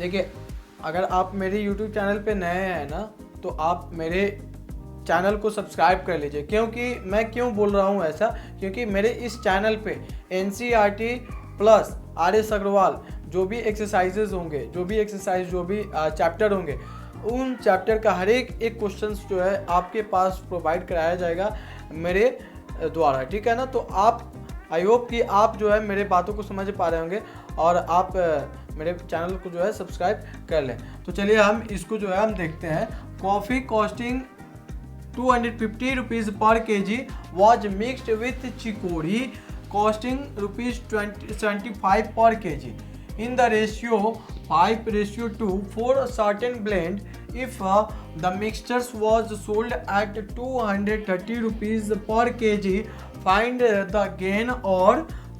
देखिए, अगर आप मेरे यूट्यूब चैनल पे नए हैं ना, तो आप मेरे चैनल को सब्सक्राइब कर लीजिए। क्योंकि मैं क्यों बोल रहा हूँ ऐसा, क्योंकि मेरे इस चैनल पे NCERT प्लस RS अग्रवाल जो भी एक्सरसाइजेज होंगे, जो भी चैप्टर होंगे, उन चैप्टर का हर एक क्वेश्चंस जो है आपके पास प्रोवाइड कराया जाएगा मेरे द्वारा, ठीक है ना। तो आप, आई होप कि आप जो है मेरे बातों को समझ पा रहे होंगे और आप मेरे चैनल को जो है सब्सक्राइब कर लें। तो चलिए हम इसको जो है हम देखते हैं। Coffee costing 250 rupees per kg was mixed with chicory costing ₹75 per kg in the ratio 5:2 for a certain blend. If the mixtures was sold at 230 rupees per kg, find the gain or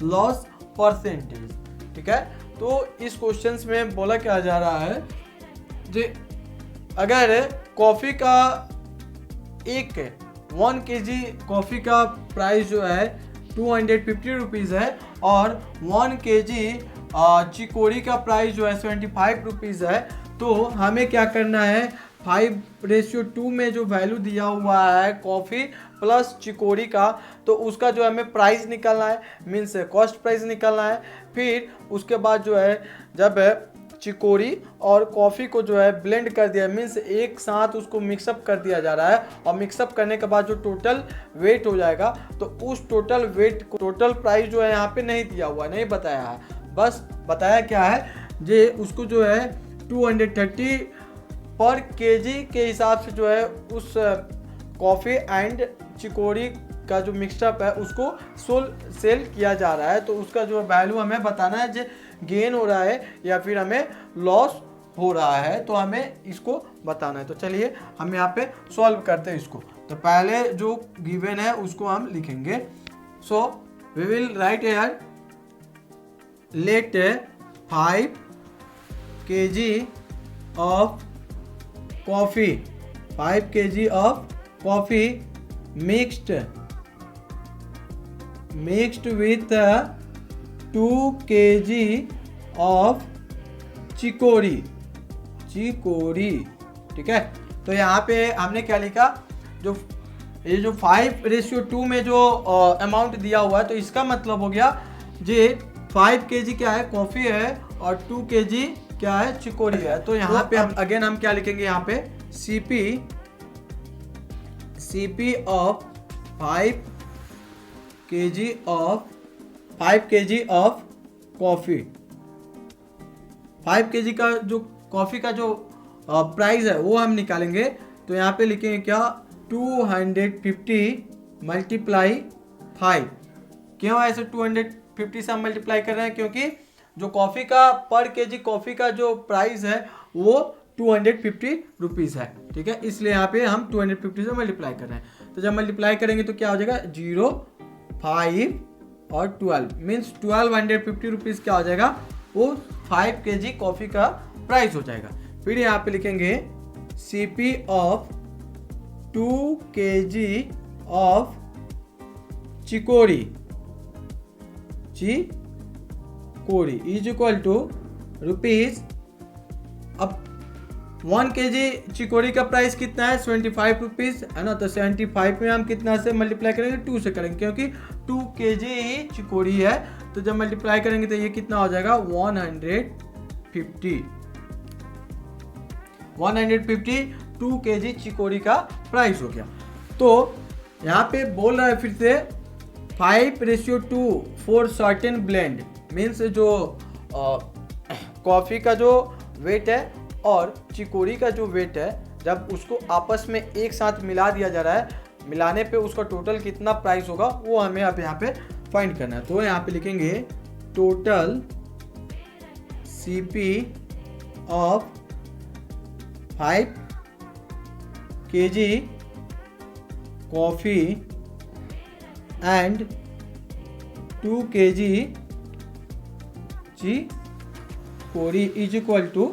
loss percentage। ठीक है, तो इस questions में बोला क्या जा रहा है जी, अगर कॉफ़ी का 1 kg कॉफ़ी का प्राइस जो है 250 रुपीज़ है और 1 kg चिकोरी का प्राइस जो है 75 रुपीज़ है, तो हमें क्या करना है, 5:2 में जो वैल्यू दिया हुआ है कॉफ़ी प्लस चिकोरी का, तो उसका जो हमें प्राइस निकालना है, मीन्स कॉस्ट प्राइस निकालना है। फिर उसके बाद जो है जब चिकोरी और कॉफ़ी को जो है ब्लेंड कर दिया, मीन्स एक साथ उसको मिक्सअप कर दिया जा रहा है, और मिक्सअप करने के बाद जो टोटल वेट हो जाएगा, तो उस टोटल वेट को, टोटल प्राइस जो है यहाँ पे नहीं दिया हुआ, नहीं बताया है, बस बताया क्या है जे उसको जो है 230 पर केजी के हिसाब से जो है उस कॉफ़ी एंड चिकोरी का जो मिक्सअप है उसको सेल किया जा रहा है। तो उसका जो वैल्यू हमें बताना है, जो गेन हो रहा है या फिर हमें लॉस हो रहा है, तो हमें इसको बताना है। तो चलिए हम यहाँ पे सॉल्व करते हैं इसको। तो पहले जो गिवन है उसको हम लिखेंगे। So we will write here, let 5 kg of coffee, 5 kg of coffee mixed with 2 kg of chicory, ठीक है। तो यहाँ पे हमने क्या लिखा, जो ये जो 5:2 में जो अमाउंट दिया हुआ है, तो इसका मतलब हो गया जे 5 kg क्या है, कॉफ़ी है, और 2 kg क्या है, चिकोरी है। तो यहाँ पे हम अगेन हम क्या लिखेंगे, यहाँ पे CP of 5 kg of coffee, 5 kg का जो कॉफ़ी का जो प्राइस है वो हम निकालेंगे। तो यहाँ पे लिखेंगे क्या, 250 मल्टीप्लाई 5। क्यों ऐसे 250 से हम मल्टीप्लाई कर रहे हैं, क्योंकि जो कॉफ़ी का पर केजी कॉफ़ी का जो प्राइस है वो 250 रुपीज़ है, ठीक है, इसलिए यहाँ पे हम 250 से मल्टीप्लाई कर रहे हैं। तो जब मल्टीप्लाई करेंगे तो क्या हो जाएगा, 0, 5 और 12, मीन्स 1250 रुपीज़ क्या हो जाएगा, वो 5 kg कॉफ़ी का प्राइस हो जाएगा। फिर यहाँ पे लिखेंगे CP of 2 kg of chicory is equal to rupees. अब 1 kg चिकोरी का प्राइस कितना है, 75 रुपीज़ है ना। तो 75 में हम कितना से मल्टीप्लाई करेंगे, 2 से करेंगे, क्योंकि 2 kg ही चिकोरी है। तो जब मल्टीप्लाई करेंगे तो ये कितना हो जाएगा, 150 2 kg चिकोरी का प्राइस हो गया। तो यहाँ पे बोल रहा है फिर से 5:2 फॉर सर्टेन ब्लेंड, मीन्स जो कॉफ़ी का जो वेट है और चिकोरी का जो वेट है, जब उसको आपस में एक साथ मिला दिया जा रहा है, मिलाने पे उसका टोटल कितना प्राइस होगा वो हमें अब यहाँ पे फाइंड करना है। तो यहाँ पे लिखेंगे total CP of 5 kg coffee and 2 kg chicory is equal to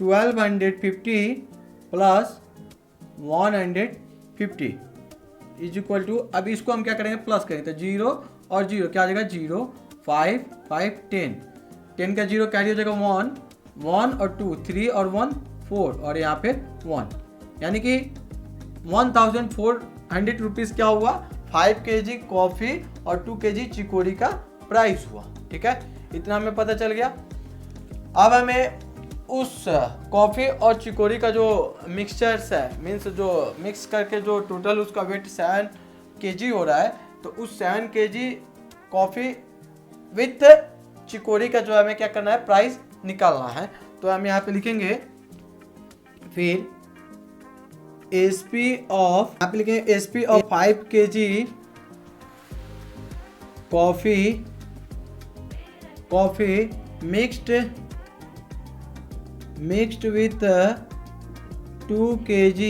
1250 plus 150 is equal to, अब इसको हम क्या करेंगे, प्लस करेंगे, तो 0 और 0 क्या आ जाएगा, 0, 5 5 10, 10 का 0 कैरी हो जाएगा 1, 1 और 2 3 और 1 4 और यहाँ पे 1, यानी कि 1400 रुपीज़ क्या हुआ, 5 kg कॉफ़ी और 2 kg चिकोरी का प्राइस हुआ। ठीक है, इतना हमें पता चल गया। अब हमें उस कॉफ़ी और चिकोरी का जो मिक्सचर्स है, मीन्स जो मिक्स करके जो टोटल उसका वेट 7 kg हो रहा है, तो उस 7 kg कॉफ़ी विथ चिकोरी का जो हमें क्या करना है, प्राइस निकालना है। तो हम यहाँ पे लिखेंगे फिर एसपी ऑफ, यहाँ पे लिखेंगे SP of 5 kg coffee mixed with 2 kg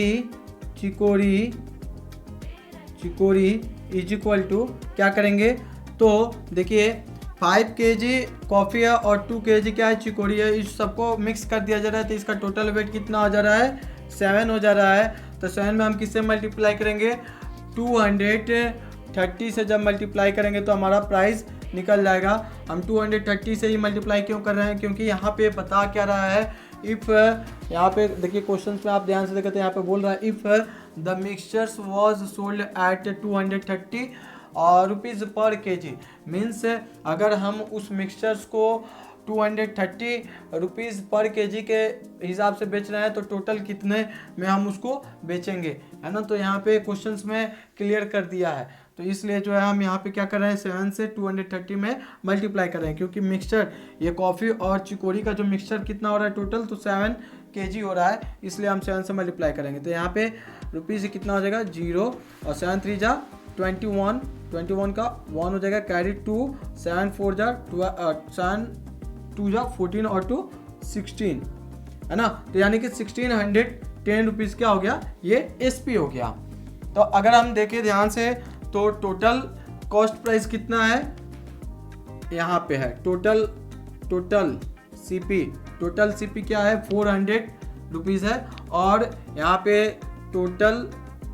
chicory is equal to क्या करेंगे, तो देखिए 5 kg कॉफ़ी है और 2 kg क्या है, चिकोरी है, इस सबको मिक्स कर दिया जा रहा है। तो इसका टोटल वेट कितना हो जा रहा है, 7 हो जा रहा है। तो 7 में हम किससे मल्टीप्लाई करेंगे, 230 से जब मल्टीप्लाई करेंगे तो हमारा प्राइस निकल जाएगा। हम 230 से ही मल्टीप्लाई क्यों कर रहे हैं, क्योंकि यहाँ पे बता क्या रहा है, इफ़, यहाँ पे देखिए क्वेश्चन में आप ध्यान से देखें तो यहाँ पे बोल रहा है if the mixtures was sold at 230 rupees पर kg, मीन्स अगर हम उस मिक्सचर्स को 230 रुपीज़ पर kg के हिसाब से बेच रहे हैं तो टोटल कितने में हम उसको बेचेंगे, है ना। तो यहाँ पे क्वेश्चंस में क्लियर कर दिया है, तो इसलिए जो है हम यहाँ पे क्या कर रहे हैं, 7 से 230 में मल्टीप्लाई कर रहे हैं, क्योंकि मिक्सचर ये कॉफ़ी और चिकोरी का जो मिक्सचर कितना हो रहा है टोटल, तो 7 kg हो रहा है, इसलिए हम 7 से मल्टीप्लाई करेंगे। तो यहाँ पे रुपीज़ कितना हो जाएगा 0 और 7 3 जा 21, 21 का 1 हो जाएगा, कैरी 2, 7 4 जा 7 2 जा 14 और 2 16, है ना। तो यानी कि 1610 रुपीज़ क्या हो गया, ये एसपी हो गया। तो अगर हम देखें ध्यान से तो टोटल कॉस्ट प्राइस कितना है, यहाँ पे है टोटल सीपी क्या है 400 रुपीज़ है, और यहाँ पे टोटल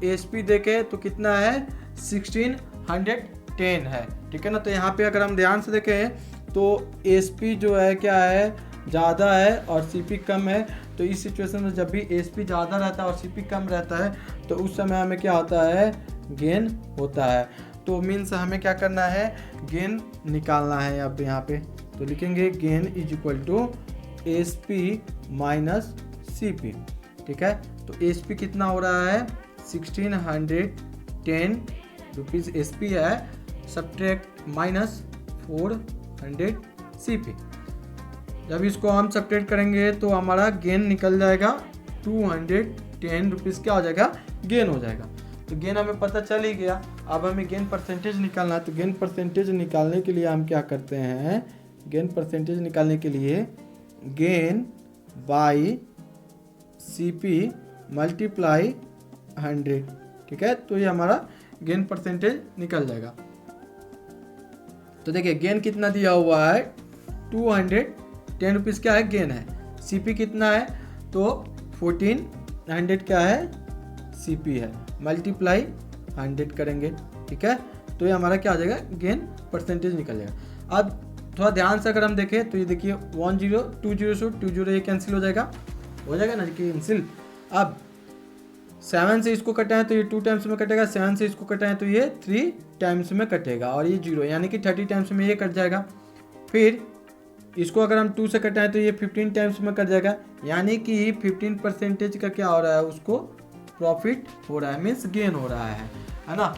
एसपी देखे तो कितना है 1610 है। ठीक है ना। तो यहाँ पे अगर हम ध्यान से देखें तो एसपी जो है क्या है, ज़्यादा है और सीपी कम है। तो इस सिचुएशन में जब भी एसपी ज़्यादा रहता है और सीपी कम रहता है तो उस समय हमें क्या होता है, गेन होता है। तो मीन्स हमें क्या करना है, गेन निकालना है। अब यहाँ पे तो लिखेंगे gain is equal to SP minus CP. ठीक है, तो एसपी कितना हो रहा है 1610 रुपीज़ एसपी है, सब्ट्रैक्ट माइनस 400 सीपी। जब इसको हम सब्ट्रैक्ट करेंगे तो हमारा गेन निकल जाएगा 210 रुपीज़ क्या हो जाएगा, गेन हो जाएगा। तो गेन हमें पता चल ही गया। अब हमें गेन परसेंटेज निकालना है। तो गेन परसेंटेज निकालने के लिए हम क्या करते हैं, गेन परसेंटेज निकालने के लिए गेन बाई सीपी मल्टीप्लाई 100। ठीक है, तो ये हमारा गेन परसेंटेज निकल जाएगा। तो देखिए गेन कितना दिया हुआ है 210 रुपीज़ क्या है, गेन है। सीपी कितना है तो 1400 क्या है, सीपी है, मल्टीप्लाई 100 करेंगे। ठीक है, तो ये हमारा क्या आ जाएगा, गेन परसेंटेज निकल जाएगा। अब थोड़ा ध्यान से अगर हम देखें तो ये देखिए 10 20 से 20 ये कैंसिल हो जाएगा ना कि कैंसिल। अब 7 से इसको कटाएं तो ये 2 टाइम्स में कटेगा, 7 से इसको कटाएं तो ये 3 टाइम्स में कटेगा, और ये 0 यानी कि 30 टाइम्स में ये कट जाएगा। फिर इसको अगर हम 2 से कटाएं तो ये 15 टाइम्स में कट जाएगा, यानी कि 15% का क्या हो रहा है, उसको प्रॉफिट हो रहा है, मीन्स गेन हो रहा है ना।